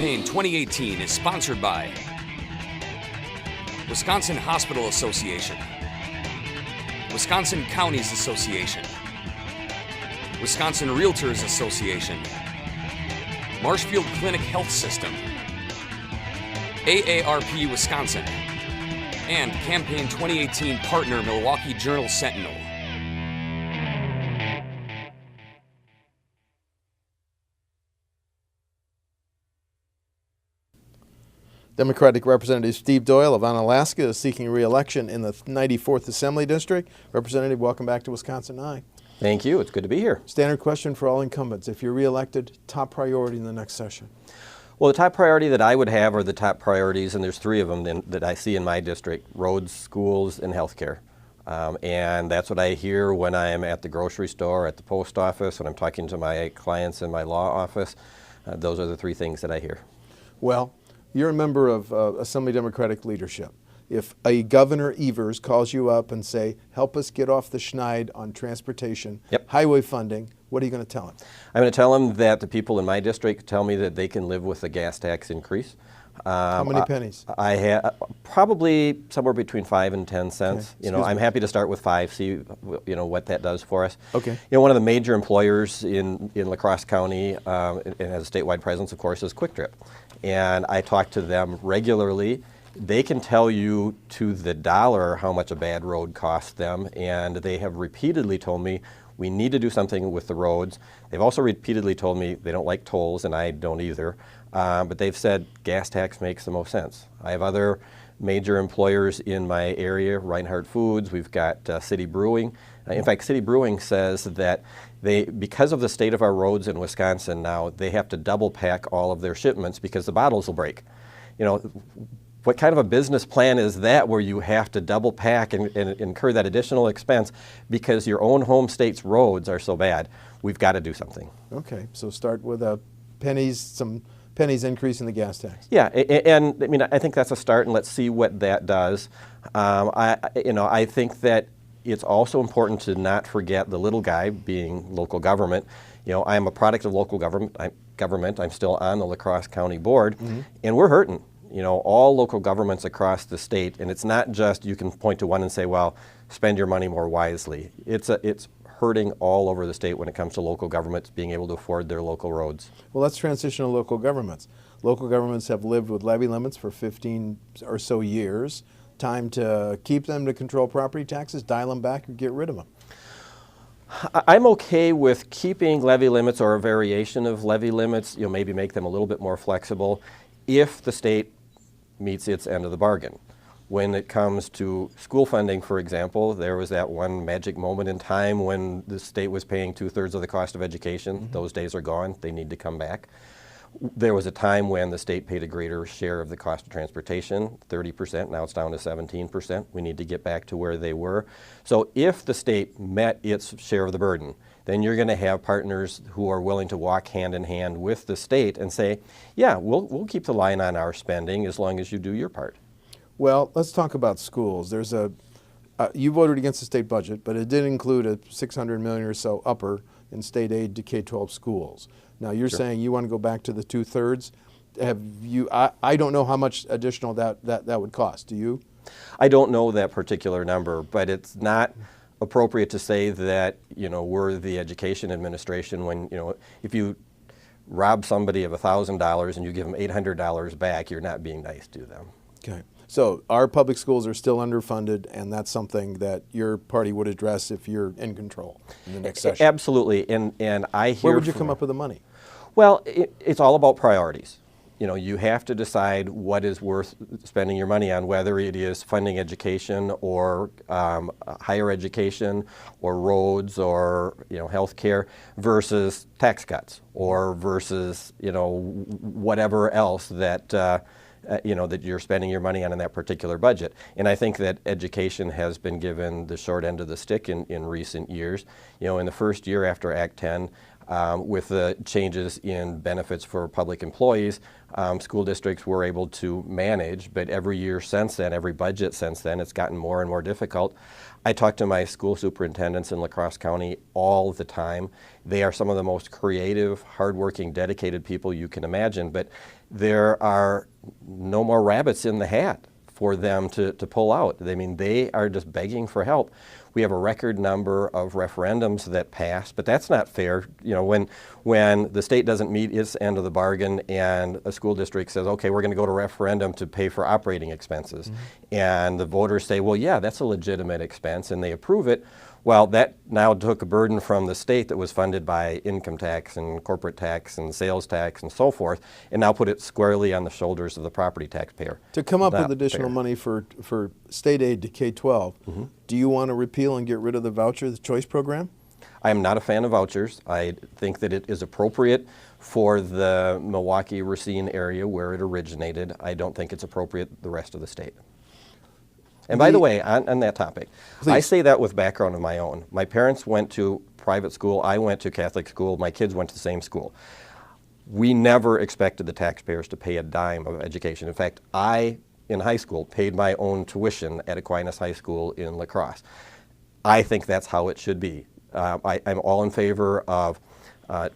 Campaign 2018 is sponsored by Wisconsin Hospital Association, Wisconsin Counties Association, Wisconsin Realtors Association, Marshfield Clinic Health System, AARP Wisconsin, and Campaign 2018 partner Milwaukee Journal-Sentinel. Democratic Representative Steve Doyle of Onalaska is seeking re-election in the 94th Assembly District. Representative, welcome back to WisconsinEye. Thank you. It's good to be here. Standard question for all incumbents. If you're re-elected, top priority in the next session? Well, the top priority that I would have are the top priorities, and there's three of them that I see in my district: roads, schools, and healthcare. And that's what I hear when I am at the grocery store, at the post office, when I'm talking to my clients in my law office. Those are the three things that I hear. Well, you're a member of Assembly Democratic leadership. If a Governor Evers calls you up and say, help us get off the schneid on transportation, highway funding, what are you going to tell him? I'm going to tell him that the people in my district tell me that they can live with the gas tax increase. How many pennies? I have probably somewhere between 5 and 10 cents. Okay. I'm happy to start with 5, see what that does for us. Okay. One of the major employers in La Crosse County and has a statewide presence, of course, is Quick Trip. And I talk to them regularly. They can tell you to the dollar how much a bad road costs them, and they have repeatedly told me we need to do something with the roads. They've also repeatedly told me they don't like tolls, and I don't either. But they've said gas tax makes the most sense. I have other major employers in my area, Reinhardt Foods, we've got City Brewing. In fact, City Brewing says that because of the state of our roads in Wisconsin now, they have to double pack all of their shipments because the bottles will break. What kind of a business plan is that where you have to double pack and incur that additional expense because your own home state's roads are so bad? We've got to do something. Okay, so start with some pennies increase in the gas tax. Yeah, and I think that's a start, and let's see what that does. I think that it's also important to not forget the little guy, being local government. I am a product of local government. I'm still on the La Crosse County Board, and we're hurting. All local governments across the state, and it's not just you can point to one and say, well, spend your money more wisely. It's hurting all over the state when it comes to local governments being able to afford their local roads. Well, let's transition to local governments. Local governments have lived with levy limits for 15 or so years. Time to keep them, to control property taxes, dial them back, or get rid of them? I'm okay with keeping levy limits or a variation of levy limits, maybe make them a little bit more flexible if the state meets its end of the bargain. When it comes to school funding, for example, there was that one magic moment in time when the state was paying 2/3 of the cost of education. Those days are gone. They need to come back. There was a time when the state paid a greater share of the cost of transportation, 30%. Now it's down to 17%. We need to get back to where they were. So if the state met its share of the burden, then you're going to have partners who are willing to walk hand in hand with the state and say, yeah, we'll keep the line on our spending as long as you do your part. Well, let's talk about schools. There's you voted against the state budget, but it did include a $600 million or so upper in state aid to K-12 schools. Now you're saying you want to go back to the 2/3. Have you? I don't know how much additional that would cost. Do you? I don't know that particular number, but it's not appropriate to say that we're the education administration when if you rob somebody of $1,000 and you give them $800 back, you're not being nice to them. Okay. So our public schools are still underfunded, and that's something that your party would address if you're in control in the next session. Absolutely, and I hear. Where would you come up with the money? Well, it's all about priorities. You have to decide what is worth spending your money on, whether it is funding education or higher education or roads or health care versus tax cuts or versus whatever else that that you're spending your money on in that particular budget. And I think that education has been given the short end of the stick in recent years. In the first year after Act 10, With the changes in benefits for public employees, school districts were able to manage, but every year since then, every budget since then, it's gotten more and more difficult. I talk to my school superintendents in La Crosse County all the time. They are some of the most creative, hardworking, dedicated people you can imagine, but there are no more rabbits in the hat for them to pull out. I mean, they are just begging for help. We have a record number of referendums that pass, but that's not fair. You know, when the state doesn't meet its end of the bargain and a school district says, okay, we're going to go to referendum to pay for operating expenses, and the voters say, well, yeah, that's a legitimate expense, and they approve it. Well, that now took a burden from the state that was funded by income tax and corporate tax and sales tax and so forth, and now put it squarely on the shoulders of the property taxpayer. To come up with Not additional fair. money for state aid to K-12, do you want to repeal and get rid of the voucher, the choice program? I am not a fan of vouchers. I think that it is appropriate for the Milwaukee-Racine area where it originated. I don't think it's appropriate the rest of the state. And by the way, on that topic, Please. I say that with background of my own. My parents went to private school. I went to Catholic school. My kids went to the same school. We never expected the taxpayers to pay a dime of education. In fact, I, in high school, paid my own tuition at Aquinas High School in La Crosse. I think that's how it should be. I'm all in favor of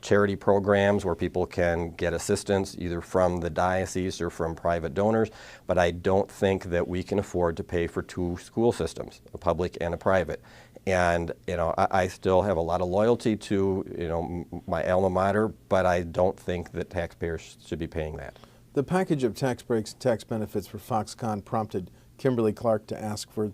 charity programs where people can get assistance either from the diocese or from private donors, but I don't think that we can afford to pay for two school systems, a public and a private. And you know, I still have a lot of loyalty to, you know, my alma mater, but I don't think that taxpayers should be paying that. The package of tax breaks and tax benefits for Foxconn prompted Kimberly Clark to ask for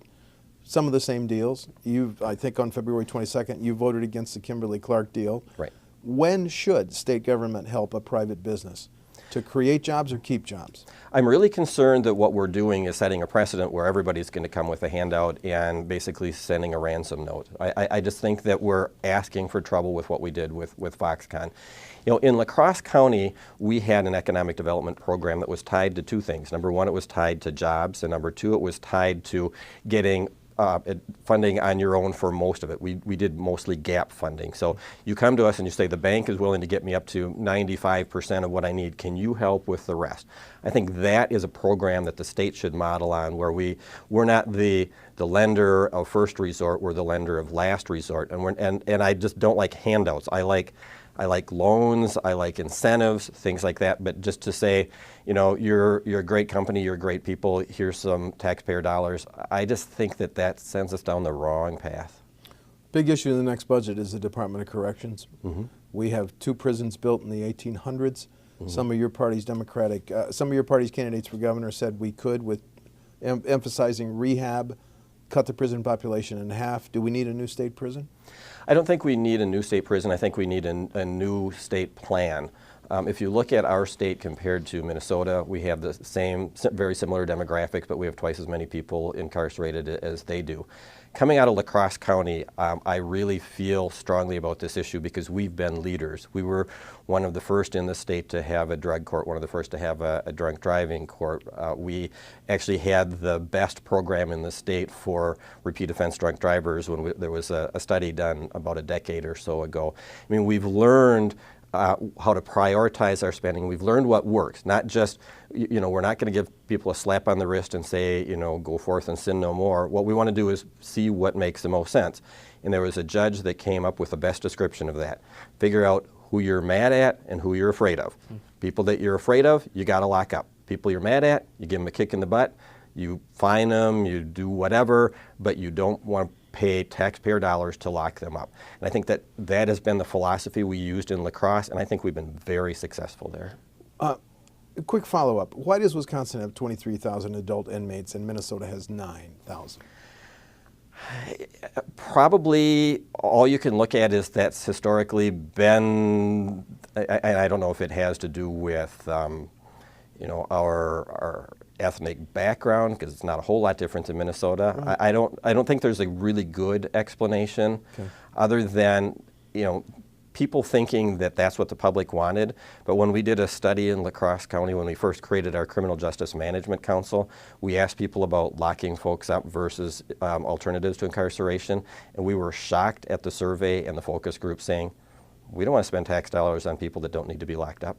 some of the same deals. I think on February 22nd, you voted against the Kimberly Clark deal. Right. When should state government help a private business? To create jobs or keep jobs? I'm really concerned that what we're doing is setting a precedent where everybody's going to come with a handout and basically sending a ransom note. I just think that we're asking for trouble with what we did with Foxconn. You know, in La Crosse County, we had an economic development program that was tied to two things. Number one, it was tied to jobs, and number two, it was tied to getting funding on your own for most of it. We did mostly gap funding. So you come to us and you say, the bank is willing to get me up to 95% of what I need. Can you help with the rest? I think that is a program that the state should model on, where we're not the lender of first resort, we're the lender of last resort. And I just don't like handouts. I like loans, I like incentives, things like that. But just to say, you know, you're a great company, you're great people, here's some taxpayer dollars, I just think that sends us down the wrong path. Big issue in the next budget is the Department of Corrections. We have 2 prisons built in the 1800s. Some of your party's some of your party's candidates for governor said we could, with emphasizing rehab, cut the prison population in half. Do we need a new state prison? I don't think we need a new state prison. I think we need a new state plan. If you look at our state compared to Minnesota, we have the same, very similar demographics, but we have twice as many people incarcerated as they do. Coming out of La Crosse County, I really feel strongly about this issue because we've been leaders. We were one of the first in the state to have a drug court, one of the first to have a drunk driving court. We actually had the best program in the state for repeat offense drunk drivers when there was a study done about a decade or so ago. I mean, we've learned how to prioritize our spending. We've learned what works, not just, you know, we're not going to give people a slap on the wrist and say, you know, go forth and sin no more. What we want to do is see what makes the most sense. And there was a judge that came up with the best description of that. Figure out who you're mad at and who you're afraid of. People that you're afraid of, you got to lock up. People you're mad at, you give them a kick in the butt, you fine them, you do whatever, but you don't want to pay taxpayer dollars to lock them up. And I think that has been the philosophy we used in La Crosse, and I think we've been very successful there. A quick follow-up. Why does Wisconsin have 23,000 adult inmates and Minnesota has 9,000? Probably all you can look at is that's historically been, and I don't know if it has to do with you know, our ethnic background, because it's not a whole lot different in Minnesota. Right. I don't think there's a really good explanation, other than, you know, people thinking that that's what the public wanted. But when we did a study in La Crosse County, when we first created our Criminal Justice Management Council, we asked people about locking folks up versus alternatives to incarceration, and we were shocked at the survey and the focus group saying, We don't want to spend tax dollars on people that don't need to be locked up.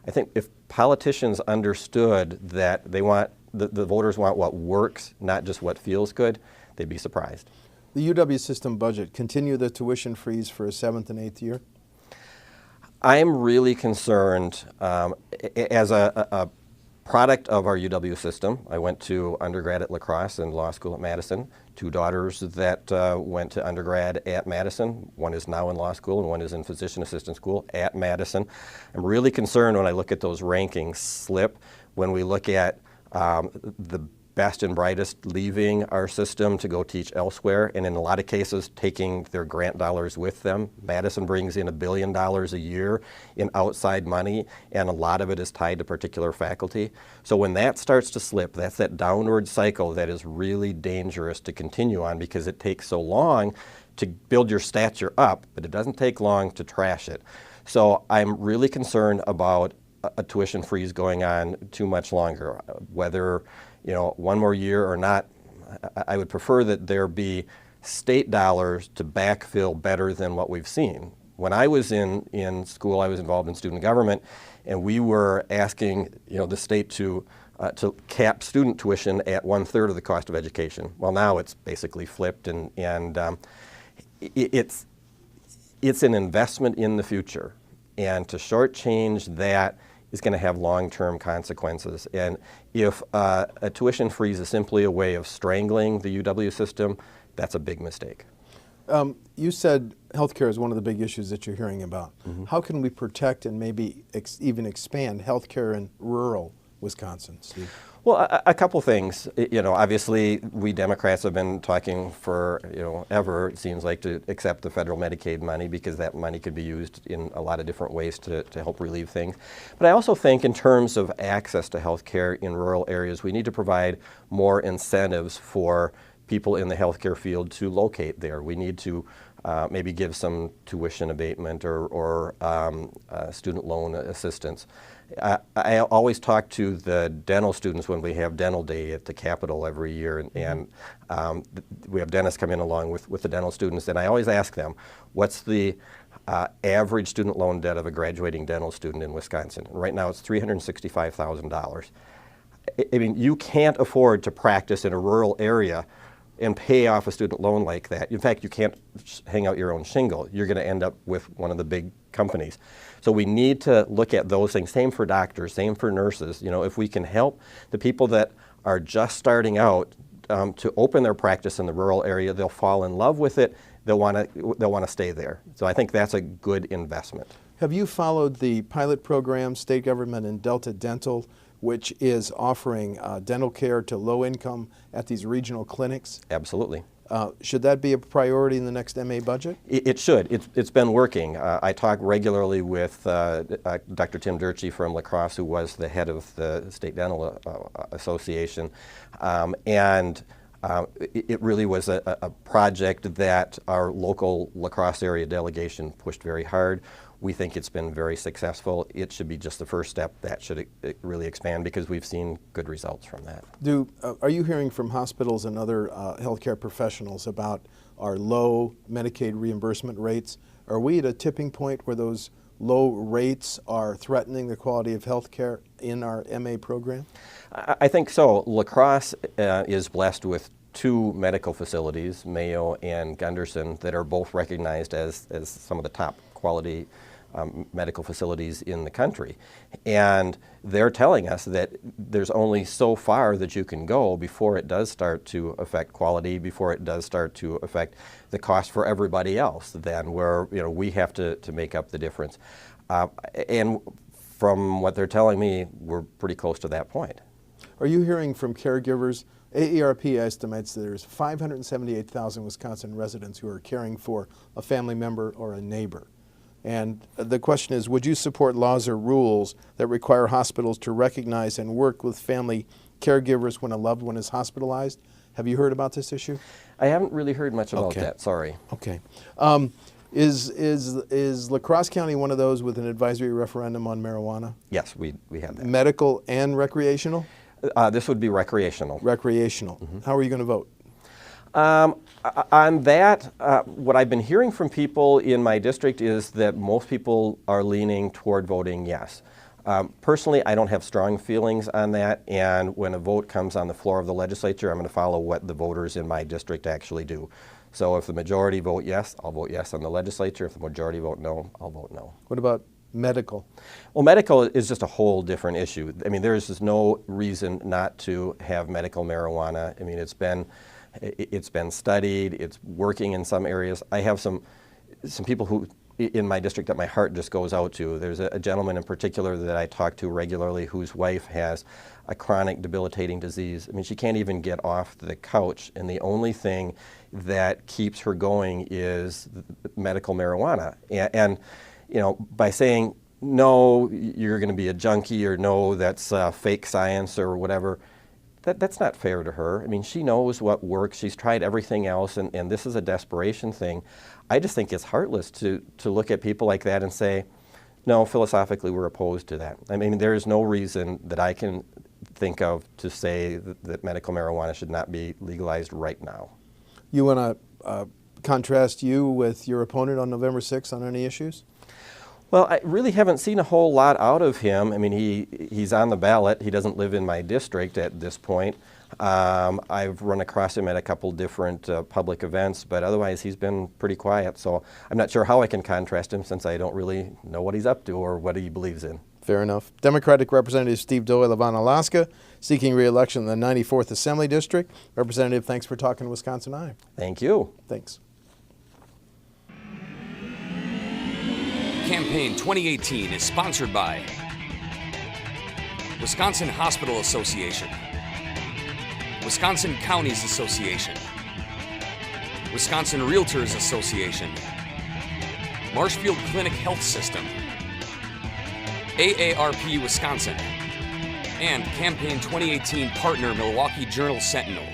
I think if politicians understood that they want, the voters want what works, not just what feels good, they'd be surprised. The UW system budget, continue the tuition freeze for a 7th and 8th year? I'm really concerned as a product of our UW system. I went to undergrad at La Crosse and law school at Madison. 2 daughters that went to undergrad at Madison. One is now in law school and one is in physician assistant school at Madison. I'm really concerned when I look at those rankings slip, when we look at the best and brightest leaving our system to go teach elsewhere, and in a lot of cases taking their grant dollars with them. Madison brings in $1 billion a year in outside money, and a lot of it is tied to particular faculty. So when that starts to slip, that's that downward cycle that is really dangerous to continue on, because it takes so long to build your stature up, but it doesn't take long to trash it. So I'm really concerned about a tuition freeze going on too much longer. Whether, you know, one more year or not, I would prefer that there be state dollars to backfill better than what we've seen. When I was in school, I was involved in student government, and we were asking, you know, the state to cap student tuition at 1/3 of the cost of education. Well, now it's basically flipped, and it's an investment in the future, and to shortchange that is going to have long-term consequences. And if a tuition freeze is simply a way of strangling the UW system, that's a big mistake. You said healthcare is one of the big issues that you're hearing about. How can we protect and maybe even expand healthcare in rural Wisconsin, Steve? Well, a couple things. You know, obviously, we Democrats have been talking for, you know, ever, it seems like, to accept the federal Medicaid money, because that money could be used in a lot of different ways to help relieve things. But I also think in terms of access to health care in rural areas, we need to provide more incentives for people in the healthcare field to locate there. We need to maybe give some tuition abatement or student loan assistance. I always talk to the dental students when we have dental day at the Capitol every year, and we have dentists come in along with the dental students, and I always ask them, what's the average student loan debt of a graduating dental student in Wisconsin? And right now it's $365,000. I mean, you can't afford to practice in a rural area and pay off a student loan like that. In fact, you can't hang out your own shingle. You're going to end up with one of the big companies. So we need to look at those things. Same for doctors, same for nurses. You know, if we can help the people that are just starting out to open their practice in the rural area, they'll fall in love with it. They'll want to stay there. So I think that's a good investment. Have you followed the pilot program, state government and Delta Dental, which is offering dental care to low income at these regional clinics? Absolutely. Should that be a priority in the next MA budget? It should. It's been working. I talk regularly with Dr. Tim Durchie from La Crosse, who was the head of the State Dental Association, and it really was a project that our local La Crosse area delegation pushed very hard. We think it's been very successful. It should be just the first step. That should really expand, because we've seen good results from that. Are you hearing from hospitals and other healthcare professionals about our low Medicaid reimbursement rates? Are we at a tipping point where those low rates are threatening the quality of healthcare in our MA program? I think so. La Crosse is blessed with 2 medical facilities, Mayo and Gunderson, that are both recognized as some of the top quality medical facilities in the country. And they're telling us that there's only so far that you can go before it does start to affect quality, before it does start to affect the cost for everybody else, then where, you know, we have to make up the difference. And from what they're telling me, we're pretty close to that point. Are you hearing from caregivers? AARP estimates that there's 578,000 Wisconsin residents who are caring for a family member or a neighbor. And the question is, would you support laws or rules that require hospitals to recognize and work with family caregivers when a loved one is hospitalized? Have you heard about this issue? I haven't really heard much about that, sorry. Okay. Is La Crosse County one of those with an advisory referendum on marijuana? Yes, we have that. Medical and recreational? This would be recreational. Recreational. How are you going to vote? On that, what I've been hearing from people in my district is that most people are leaning toward voting yes. Personally, I don't have strong feelings on that, and when a vote comes on the floor of the legislature, I'm going to follow what the voters in my district actually do. So if the majority vote yes, I'll vote yes on the legislature. If the majority vote no, I'll vote no. What about medical? Well, medical is just a whole different issue. I mean, there's just no reason not to have medical marijuana. I mean, it's been studied, it's working in some areas. I have some people who in my district that my heart just goes out to. There's a gentleman in particular that I talk to regularly whose wife has a chronic debilitating disease. I mean, she can't even get off the couch, and the only thing that keeps her going is medical marijuana. And you know, by saying, no, you're going to be a junkie, or no, that's fake science or whatever, that's not fair to her. I mean, she knows what works. She's tried everything else, and this is a desperation thing. I just think it's heartless to look at people like that and say, no, philosophically, we're opposed to that. I mean, there is no reason that I can think of to say that medical marijuana should not be legalized right now. You want to contrast you with your opponent on November 6th on any issues? Well, I really haven't seen a whole lot out of him. I mean, he's on the ballot. He doesn't live in my district at this point. I've run across him at a couple different public events, but otherwise he's been pretty quiet. So I'm not sure how I can contrast him since I don't really know what he's up to or what he believes in. Fair enough. Democratic Representative Steve Doyle of Onalaska, seeking re-election in the 94th Assembly District. Representative, thanks for talking to WisconsinEye. Thank you. Thanks. Campaign 2018 is sponsored by Wisconsin Hospital Association, Wisconsin Counties Association, Wisconsin Realtors Association, Marshfield Clinic Health System, AARP Wisconsin, and Campaign 2018 partner Milwaukee Journal Sentinel.